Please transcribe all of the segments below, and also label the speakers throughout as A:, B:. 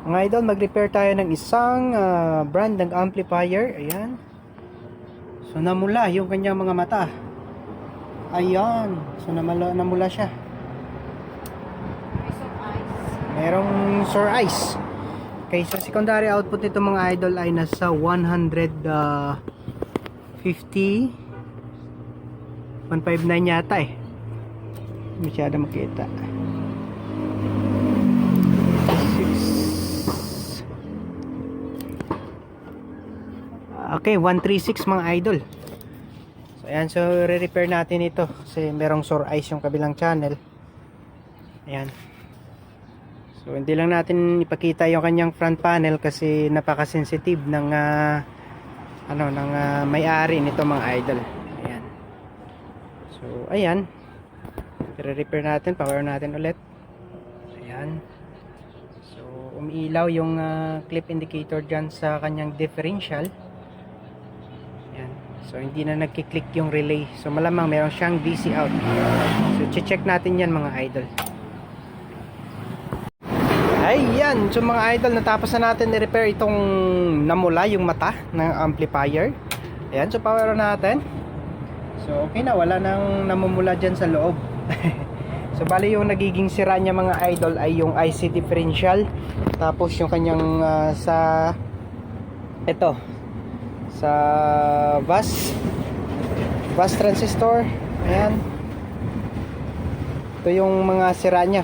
A: Mga idol, mag-repair tayo ng isang brand ng amplifier. Ayan. So namula yung kanyang mga mata. Ayan. So namula siya. Merong sore eyes. Okay, so secondary output nito mga idol ay nasa 159 yata eh. Masyado makita. Okay, 136 mga idol. So ayan, so re-repair natin ito kasi merong sore eyes yung kabilang channel. Ayan. So hindi lang natin ipakita yung kanyang front panel kasi napaka-sensitive ng may-ari nito mga idol. Ayan. So ayan. Re-repair natin, power natin ulit. Ayan. So umiilaw yung clip indicator dyan sa kanyang differential. Ayan. So hindi na nagki-click yung relay. So malamang meron siyang DC out. So check natin yan mga idol. Ayan, so mga idol, natapos na natin i-repair itong namula yung mata ng amplifier. Ayan, so power natin. So okay na, wala nang namumula dyan sa loob. So bali yung nagiging sira niya mga idol ay yung IC differential. Tapos yung kanyang sa bus transistor. Ayan. Ito yung mga sira niya.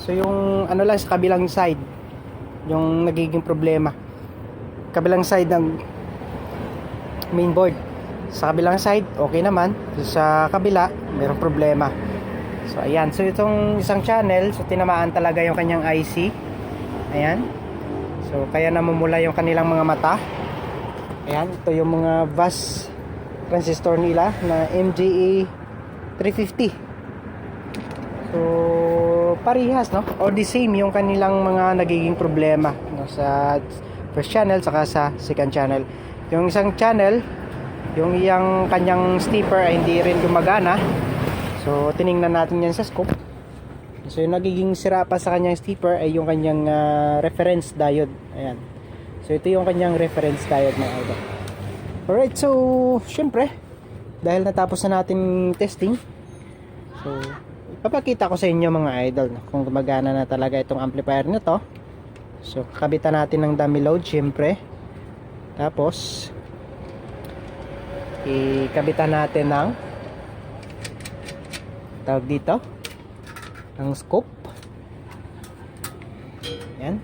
A: So yung ano lang sa kabilang side yung nagiging problema. Kabilang side ng mainboard. Sa kabilang side okay naman. Sa kabila mayroong problema. So ayan, so itong isang channel, so tinamaan talaga yung kanyang IC. Ayan. So kaya namumula yung kanilang mga mata. Ayan, ito yung mga bus transistor nila na MGA 350. So parehas, no? Or the same yung kanilang mga nagiging problema, no? Sa first channel saka sa second channel. Yung isang channel, yung iyang kanyang stepper ay hindi rin gumagana. So tiningnan natin yan sa scope. So yung nagiging sira pa sa kanyang stepper ay yung kanyang reference diode. Ayan. So ito yung kanyang reference diode mga idol. Alright, so syempre dahil natapos na natin testing, so papakita ko sa inyo mga idol kung gumagana na talaga itong amplifier na to. So kabitan natin ng dummy load syempre. Tapos ikabitan natin ng tawag dito ng scope. Yan.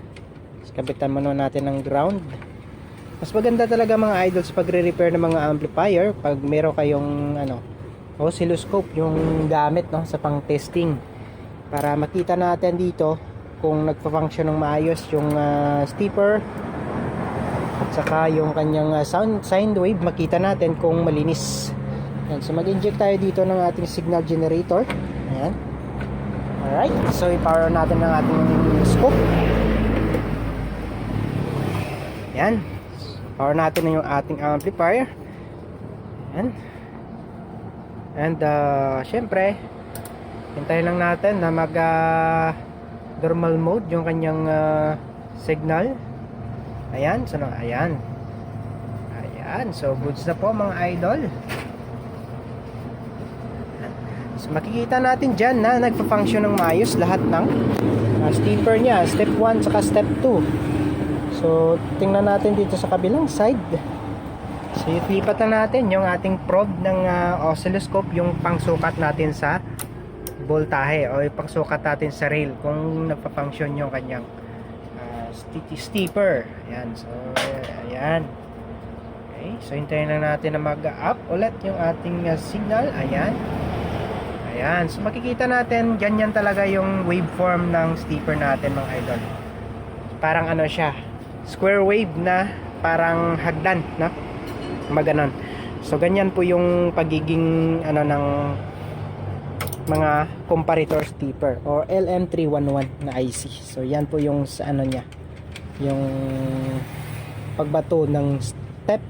A: Kabitan muna natin ng ground. Mas maganda talaga mga idol sa pagre-repair ng mga amplifier pag meron kayong oscilloscope yung gamit, no, sa pang-testing para makita natin dito kung nagfa-function ng maayos yung stepper at saka yung kanyang sine wave, makita natin kung malinis. Yan, so mag-inject tayo dito ng ating signal generator. Ayan. Alright, so i-power natin ng ating scope. Ayan, power natin na yung ating amplifier. Ayan. And syempre hintayin lang natin na mag normal mode yung kanyang signal. Ayan, so ayan. Ayan, so goods na po mga idol. So makikita natin dyan na nagpa-function ng maayos lahat ng stepper nya, step 1 saka step 2. So tingnan natin dito sa kabilang side. So ilipat na natin yung ating probe ng oscilloscope, yung pangsukat natin sa voltahe o yung pangsukat natin sa rail kung nagpa-function yung kanyang stepper. Ayan, so ayan. Okay, so hintayin lang natin na mag-up ulit yung ating signal. Ayan. Ayan, so makikita natin ganyan talaga yung waveform ng stepper natin mga idol. Parang ano siya, square wave na parang hagdan, no? Maganon. So ganyan po yung pagiging ng mga comparator stepper or LM311 na IC. So yan po yung sa niya, yung pagbato ng step.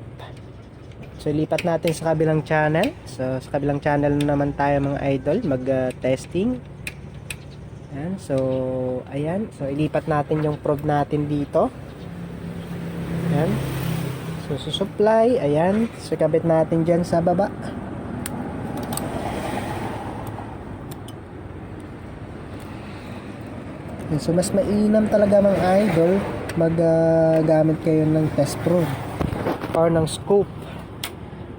A: So lipat natin sa kabilang channel. So sa kabilang channel naman tayo mga idol mag testing. Ayan, so, ayan. So, ilipat natin yung probe natin dito. Ayan. So, susupply. Ayan. So, kabit natin dyan sa baba. Ayan, so, mas mainam talaga mga idol maggamit kayo ng test probe or ng scope.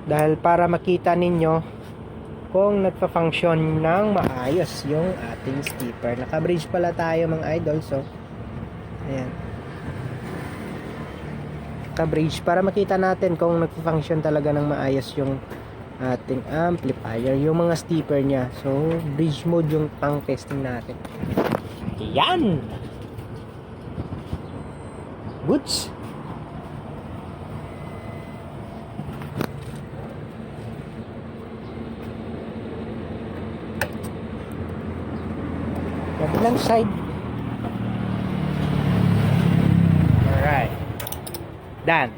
A: Dahil para makita ninyo kung nagpa-function ng maayos yung ating skipper. Naka-bridge pala tayo mga idol. So, ayan. Naka-bridge para makita natin kung nagpa-function talaga ng maayos yung ating amplifier. Yung mga stepper niya. So, bridge mode yung pang testing natin. Ayan! Goods! Kabilang side. Alright. Done.